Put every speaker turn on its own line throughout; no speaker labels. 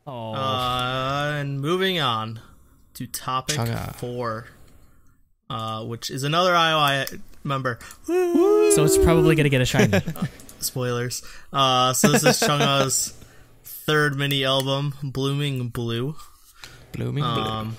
Oh.
And moving on to topic
Chungha.
4, which is another IOI member.
So it's probably going to get a shiny.
Spoilers. So this is Chungha's third mini album, Blooming Blue.
Blooming Blue.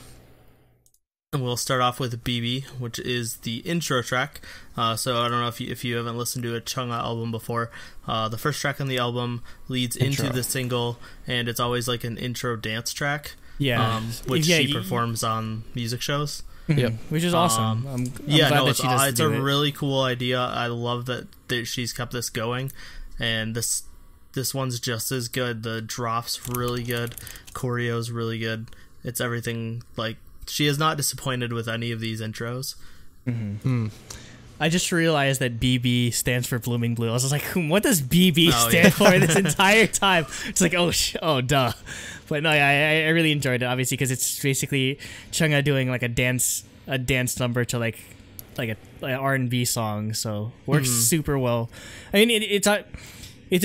And we'll start off with BB, which is the intro track. So I don't know if you haven't listened to a Chungha album before. The first track on the album leads into the single, and it's always like an intro dance track.
Yeah.
Which she performs on music shows.
Yep.
Which is awesome. I'm glad that she does
it's a really cool idea. I love that she's kept this going, and this one's just as good. The drop's really good, choreo's really good. It's everything. Like, she is not disappointed with any of these intros.
I just realized that BB stands for Blooming Blue. I was just like, what does BB stand for this entire time? It's like, oh, duh. But no, I really enjoyed it, obviously, because it's basically Chungha doing like a dance number to like an R&B song. So works super well. I mean, it's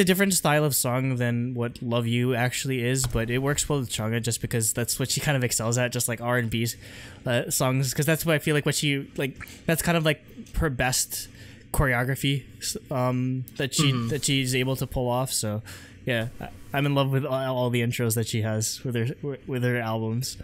a different style of song than what Love You actually is, but it works well with Chungha just because that's what she kind of excels at, just like R&B songs, because that's what I feel like that's kind of like her best choreography that she's able to pull off. So yeah, I'm in love with all the intros that she has with her albums.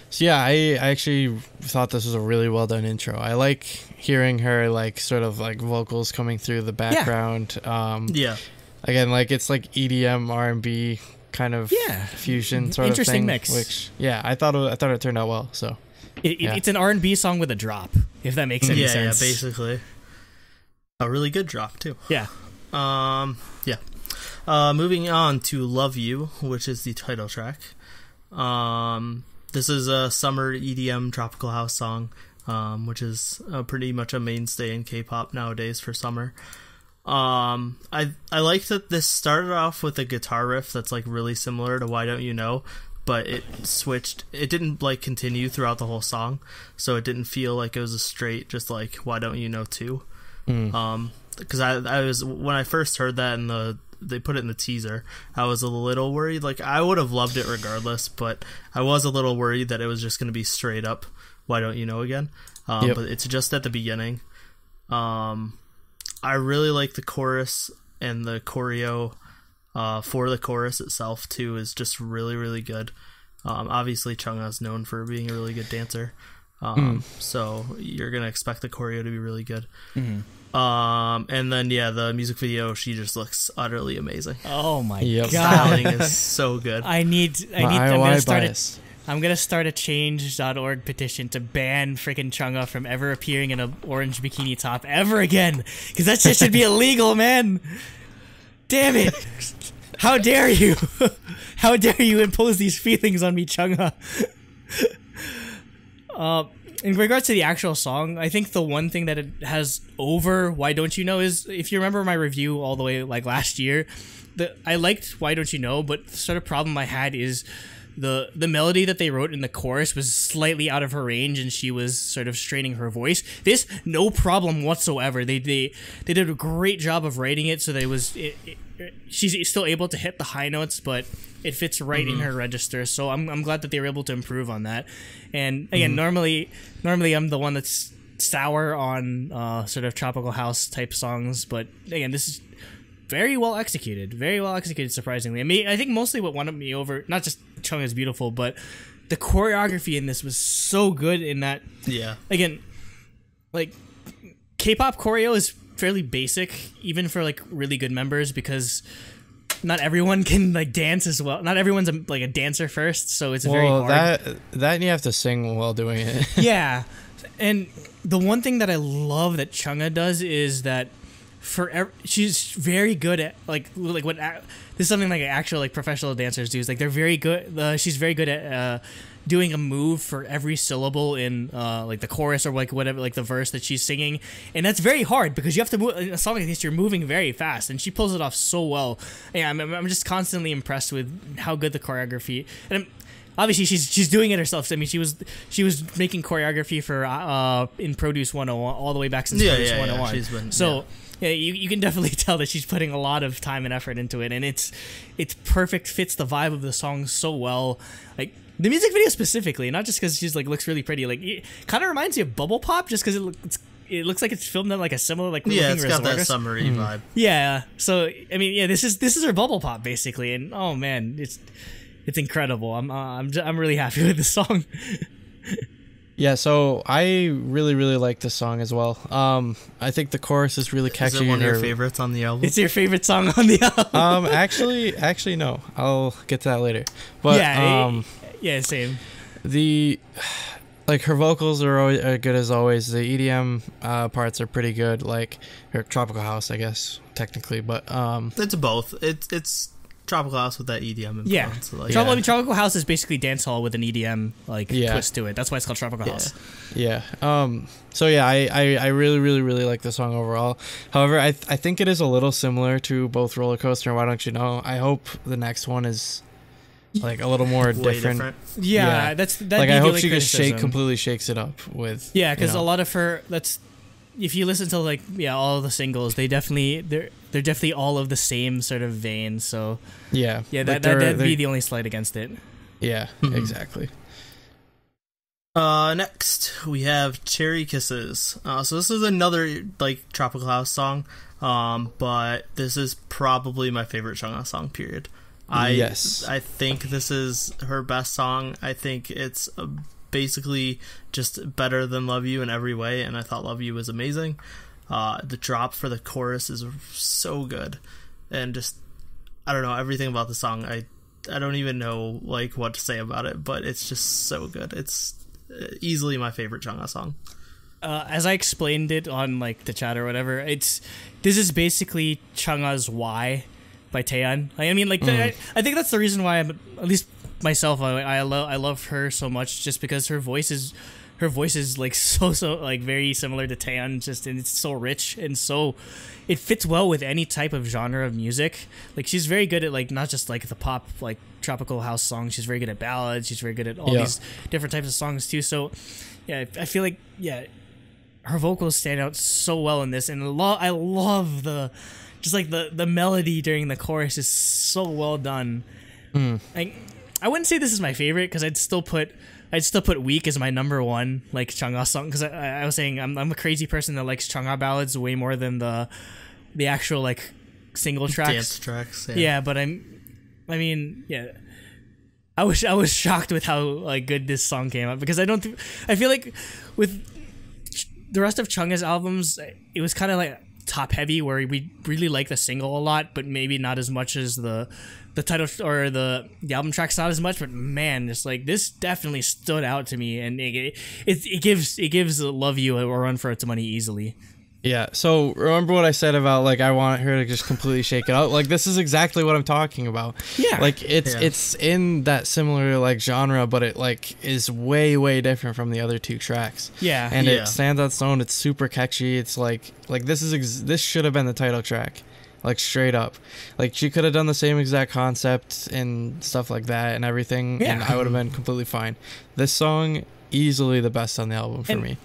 So yeah, I actually thought this was a really well done intro. I like hearing her like sort of like vocals coming through the background. Again, like it's like EDM R&B kind of fusion sort of thing.
Interesting mix.
Which I thought it turned out well. So
it's an R&B song with a drop, if that makes any sense.
Yeah, basically a really good drop too.
Yeah.
Moving on to Love You, which is the title track. This is a summer EDM tropical house song, which is pretty much a mainstay in K-pop nowadays for summer. I like that this started off with a guitar riff that's like really similar to Why Don't You Know, but it switched. It didn't like continue throughout the whole song, so it didn't feel like it was a straight just like Why Don't You Know 2. Because I was, when I first heard that and they put it in the teaser, I was a little worried. Like, I would have loved it regardless, but I was a little worried that it was just going to be straight up Why Don't You Know again. But it's just at the beginning. I really like the chorus, and the choreo for the chorus itself too is just really, really good. Obviously Chungha is known for being a really good dancer, so you're gonna expect the choreo to be really good. And then the music video, she just looks utterly amazing.
Oh my god,
styling is so good.
I'm gonna start a change.org petition to ban freaking Chungha from ever appearing in an orange bikini top ever again, because that shit should be illegal, man. Damn it. How dare you? How dare you impose these feelings on me, Chungha? In regards to the actual song, I think the one thing that it has over Why Don't You Know is, if you remember my review all the way like last year, I liked Why Don't You Know, but the sort of problem I had is the melody that they wrote in the chorus was slightly out of her range, and she was sort of straining her voice. This, no problem whatsoever. They did a great job of writing it so that she's still able to hit the high notes, but it fits right in her register. So I'm glad that they were able to improve on that. And again, normally I'm the one that's sour on sort of tropical house type songs, but again, this is very well executed, surprisingly. I mean, I think mostly what won me over, not just Chungha is beautiful, but the choreography in this was so good in that. Yeah. Again, like, K-pop choreo is fairly basic, even for like really good members, because not everyone can like dance as well. Not everyone's a dancer first, so it's very hard.
That you have to sing while doing it.
Yeah, and the one thing that I love that Chungha does is that she's very good at like what this is something like actual like professional dancers do, is like they're very good. She's very good at doing a move for every syllable in like the chorus or like whatever, like the verse that she's singing, and that's very hard because you have to move in a song like this. You're moving very fast, and she pulls it off so well. Yeah, I'm just constantly impressed with how good the choreography. And obviously she's doing it herself. I mean, she was making choreography for in Produce 101 all the way back since Produce 101. Yeah, you can definitely tell that she's putting a lot of time and effort into it, and it's perfect, fits the vibe of the song so well. Like the music video specifically, not just because she's like looks really pretty. Like it kind of reminds you of Bubble Pop, just because it looks like it's filmed at like a similar like
it's got that summery vibe.
Yeah, so I mean, yeah, this is her Bubble Pop basically, and oh man, it's incredible. I'm really happy with the song.
Yeah, so I really, really like this song as well. I think the chorus is really catchy.
Is it one of your favorites on the album?
It's your favorite song on the album?
Actually, no. I'll get to that later. But
yeah, same.
Her vocals are good as always. The EDM parts are pretty good. Like her tropical house, I guess technically, but
it's both. It's tropical house with that EDM influence.
Yeah, tropical house is basically dance hall with an EDM twist to it. That's why it's called tropical house.
Yeah. So yeah, I really, really, really like the song overall. However, I think it is a little similar to both Roller Coaster and Why Don't You Know. I hope the next one is like a little more different.
Yeah, that's
like I hope she just completely shakes it up with.
Yeah, because a lot of her if you listen to all of the singles, they're definitely all of the same sort of vein. So that'd be the only slight against it.
Yeah, exactly.
Next we have Cherry Kisses. So this is another tropical house song, but this is probably my favorite Chungha song. Period. I think this is her best song. I think it's basically just better than Love You in every way, and I thought Love You was amazing. The drop for the chorus is so good, and just I don't know, everything about the song. I don't even know what to say about it, but it's just so good. It's easily my favorite Chungha song.
As I explained it on the chat or whatever, this is basically Chungha's Why by Taeyeon. I mean, I think that's the reason why I'm, at least myself, I love her so much, just because her voice is so very similar to Taeyeon, and it's so rich and so it fits well with any type of genre of music. She's very good at not just the pop tropical house songs. She's very good at ballads. She's very good at all these different types of songs too. So yeah, I feel her vocals stand out so well in this, and I love the melody during the chorus is so well done. I wouldn't say this is my favorite, because I'd still put Weak as my number one Chungha song, because I was saying I'm a crazy person that likes Chungha ballads way more than the actual single tracks.
Dance tracks.
Yeah, but I was shocked with how good this song came out, because I feel like with the rest of Chungha's albums, it was kind of top heavy, where we really like the single a lot, but maybe not as much as the title or the album tracks, not as much. But man, just this definitely stood out to me, and it gives Love You a run for its money easily.
Yeah, so remember what I said about I want her to just completely shake it out? This is exactly what I'm talking about.
Yeah.
It's in that similar genre, but it is way, way different from the other two tracks.
Yeah.
And it stands on its own. It's super catchy. It's this should have been the title track. Straight up. She could have done the same exact concept and stuff like that and everything, and I would have been completely fine. This song, easily the best on the album for me.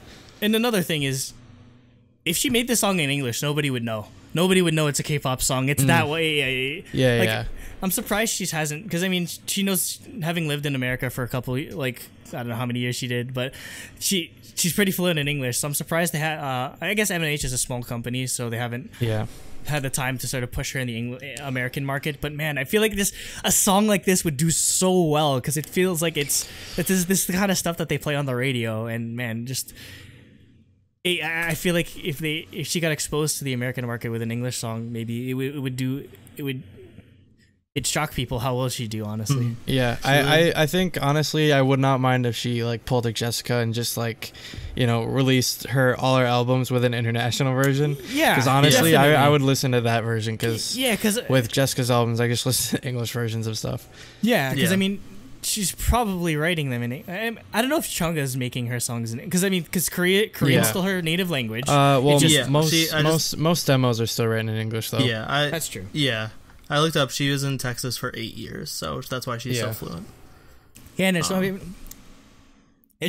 And another thing is, if she made this song in English, nobody would know. Nobody would know it's a K-pop song. It's that way.
Yeah.
I'm surprised she hasn't, because I mean, she knows, having lived in America for a couple, I don't know how many years she did, but she's pretty fluent in English. So I'm surprised they had. I guess M&H is a small company, so they haven't had the time to sort of push her in the American market. But man, I feel like a song like this would do so well, because it feels like it's this kind of stuff that they play on the radio, and man, just. I feel like if she got exposed to the American market with an English song, maybe it'd shock people how well she'd do, honestly.
Yeah, I think honestly I would not mind if she pulled a Jessica and just released all her albums with an international version.
Yeah,
because honestly I would listen to that version, because with Jessica's albums I just listen to English versions of stuff.
Yeah, because I mean, she's probably writing them in. I don't know if Chungha is making her songs in, because Korean's still her native language.
Most demos are still written in English though.
Yeah,
that's true.
Yeah, I looked up. She was in Texas for 8 years, so that's why she's so fluent.
Yeah, and it's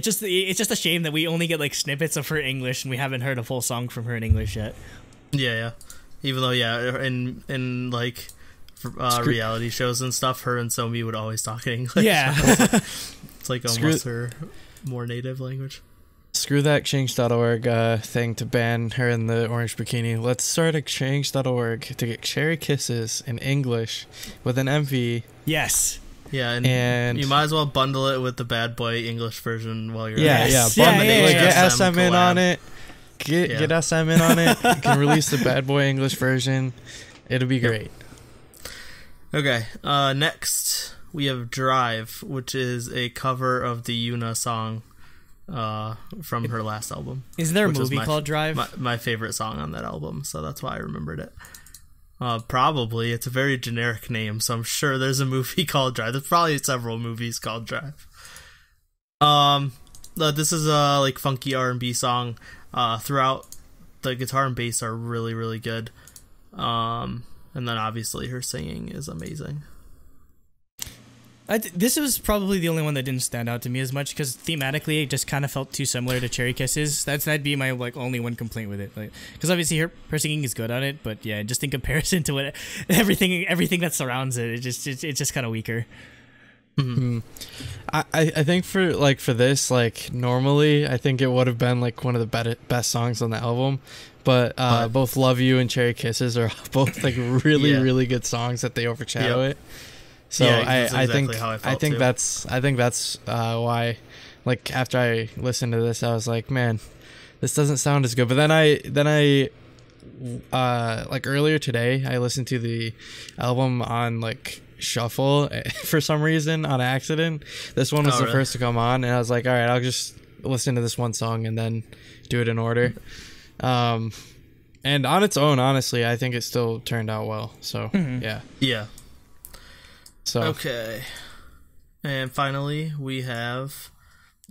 just a shame that we only get snippets of her English, and we haven't heard a full song from her in English yet.
Yeah. Even though, in like reality shows and stuff, her and Somi would always talk in English.
Yeah.
It's like almost her more native language.
Screw that change.org thing to ban her in the orange bikini. Let's start a change.org to get cherry kisses in English with an MV.
Yes.
Yeah, and you might as well bundle it with the bad boy English version while you're
Get SM in on it. Get SM in on it. You can release the bad boy English version. It'll be great.
Okay, next we have Drive, which is a cover of the Yuna song from her last album.
Is there a movie called Drive?
My favorite song on that album, so that's why I remembered it. Probably. It's a very generic name, so I'm sure there's a movie called Drive. There's probably several movies called Drive. This is a like funky R&B song. Throughout, the guitar and bass are really, really good. And then obviously her singing is amazing.
This was probably the only one that didn't stand out to me as much because thematically it just kind of felt too similar to Cherry Kisses. That'd be my like only one complaint with it. Like, because obviously her singing is good on it, but yeah, just in comparison to what everything that surrounds it, it's just kind of weaker.
Mm-hmm. I think for this, like, normally I think it would have been like one of the best songs on the album, but both Love You and Cherry Kisses are both like really good songs that they overshadow it. So I think that's why, like, after I listened to this, I was like, man, this doesn't sound as good. But then I like earlier today, I listened to the album on like shuffle for some reason on accident. This one was the first to come on, and I was like, all right, I'll just listen to this one song and then do it in order. And on its own, honestly, I think it still turned out well. So yeah. So.
Okay, and finally we have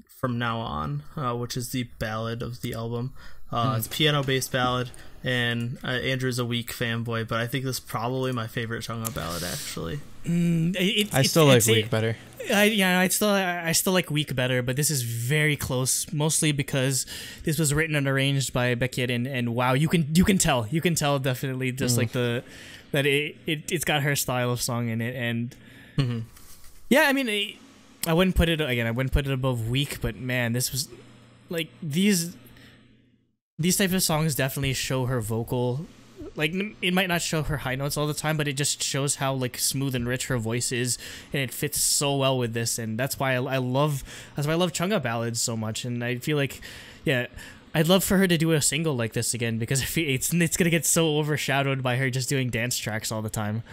From Now On, which is the ballad of the album. It's a piano-based ballad, and Andrew's a weak fanboy, but I think this is probably my favorite Chungha ballad, actually.
I still like Weak better.
I still like Weak better, but this is very close, mostly because this was written and arranged by Beckett, and wow, you can tell definitely just like that it's got her style of song in it, and yeah, I mean, I wouldn't put it above Weak, but man, this was like these type of songs definitely show her vocal. Like, it might not show her high notes all the time, but it just shows how like smooth and rich her voice is, and it fits so well with this, and that's why I love Chungha ballads so much. And I feel like, yeah, I'd love for her to do a single like this again, because it's gonna get so overshadowed by her just doing dance tracks all the time.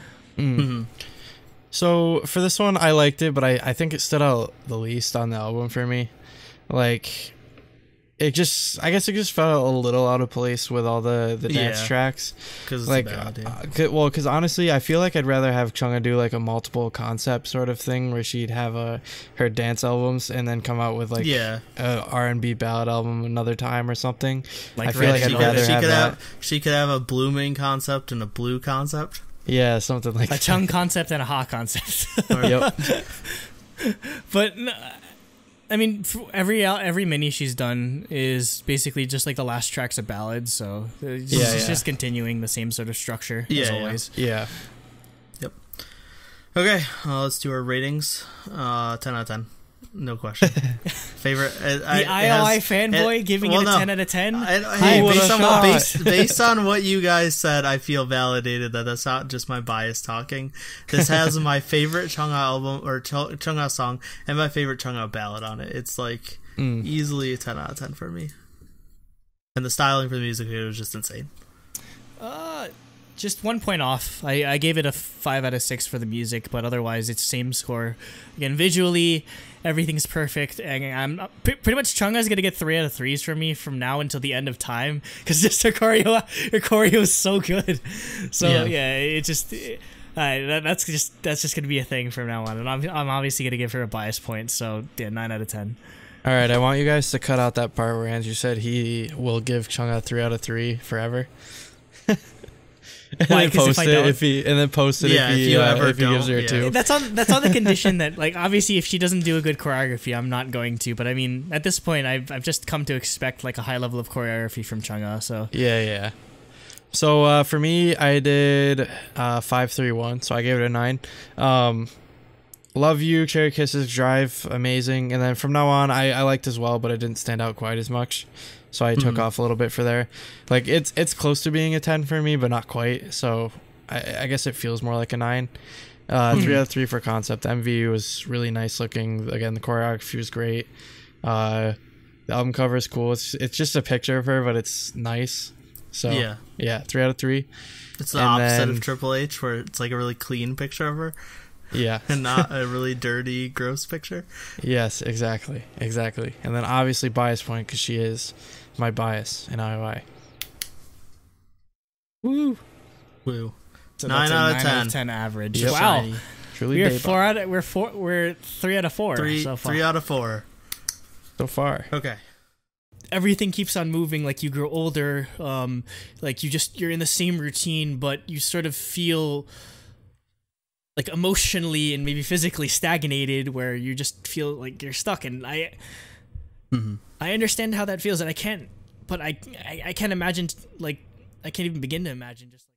So for this one, I liked it, but I think it stood out the least on the album for me. Like, I guess it just felt a little out of place with all the dance tracks. Because like, because honestly, I feel like I'd rather have Chungha do like a multiple concept sort of thing where she'd have her dance albums and then come out with like a R&B ballad album another time or something. Like, I feel like I'd rather have that.
She could have a blooming concept and a blue concept.
Yeah, something like
a Chung concept and a Ha concept.
Yep.
But no, I mean, every mini she's done is basically just like the last track's a ballad, so it's just continuing the same sort of structure as always.
Yeah.
Yep. Okay, let's do our ratings. 10 out of 10. No question. Favorite.
The IOI fanboy giving it a 10 out of 10.
Based on what you guys said, I feel validated that that's not just my bias talking. This has my favorite Chungha album or Chungha song and my favorite Chungha ballad on it. It's like easily a 10 out of 10 for me. And the styling for the music video was just insane.
Just 1 point off. I gave it a 5 out of 6 for the music, but otherwise it's same score. Again, visually, everything's perfect, and I'm pretty much Chungha's gonna get 3 out of 3s from me from now until the end of time, because just her choreo is so good. So it just that's just gonna be a thing from now on, and I'm obviously gonna give her a bias point. So yeah, 9 out of 10.
All right, I want you guys to cut out that part where Andrew said he will give Chungha 3 out of 3 forever. And
why?
then post it if he gives her a 2.
That's on the condition that, like, obviously if she doesn't do a good choreography, I'm not going to. But I mean, at this point, I've just come to expect like a high level of choreography from Chungha. So
yeah. So for me, I did 531, so I gave it a 9. Love You, Cherry Kisses, Drive, amazing. And then from now on, I liked as well, but it didn't stand out quite as much. So I took off a little bit for there. Like, it's close to being a 10 for me, but not quite. So I guess it feels more like a 9. 3 out of 3 for concept. MV was really nice looking. Again, the choreography was great. The album cover is cool. It's just a picture of her, but it's nice. So yeah, 3 out of 3.
It's the opposite of Triple H, where it's like a really clean picture of her.
Yeah.
And not a really dirty, gross picture.
Yes, exactly. And then obviously bias point, because she is my bias in IOI.
Woo.
So
9 out of
10 average.
Yep.
Wow.
Shiny.
Truly
We're 3 out of 4 so far.
3 out of 4.
So far.
Okay.
Everything keeps on moving. Like, you grow older. Like, you're in the same routine, but you sort of feel like emotionally and maybe physically stagnated, where you just feel like you're stuck. And I understand how that feels, and I can't imagine, like, I can't even begin to imagine just like